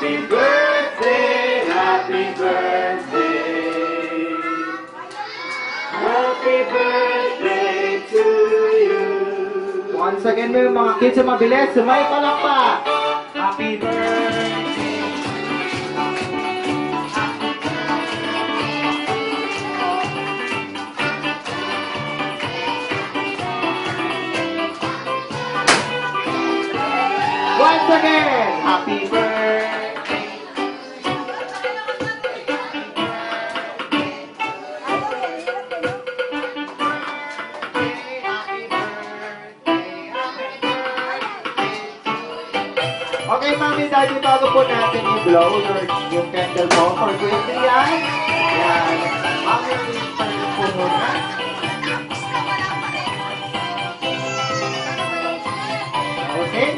Happy birthday, happy birthday. Happy birthday to you. Once again, mga kids, mabilis. Sumay pa lang pa. Happy birthday. Once again, happy birthday. Okay, mami, daddy, bago po natin i-blow yung candle po for Kuya yan. Yan. Mami, please, po muna. Okay?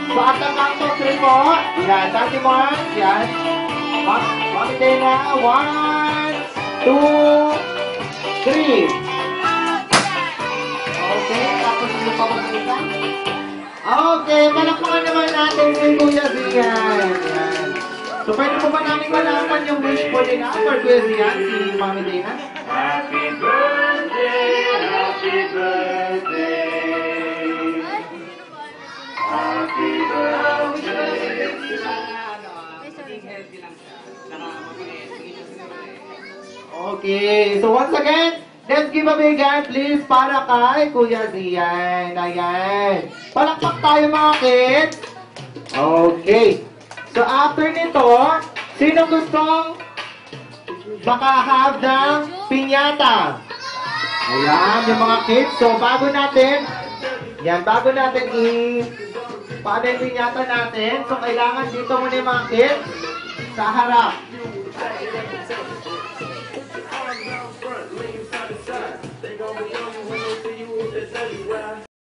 So, at ang count of 3 po. Yan, Daddy Mark. Yan. Mami Dana. 1, 2, 3. Okay, tapos hindi pa mag-isa. Okay, malakpakan naman natin si Kuya Zian. Yan. So, pwede po ba namin malaman yung wish po nila for Kuya Zian, si Mami Dana? Happy birthday, happy birthday. Happy birthday. Okay, so once again, let's give a big hand please para kay Kuya Zian. Ayan. Palakpak tayo mga kids. Okay. So after nito, sino gustong maka-have ng piñata? Ayan, yung mga kids. So bago natin paano yung piñata natin? So kailangan dito muna yung mga kids sa harap.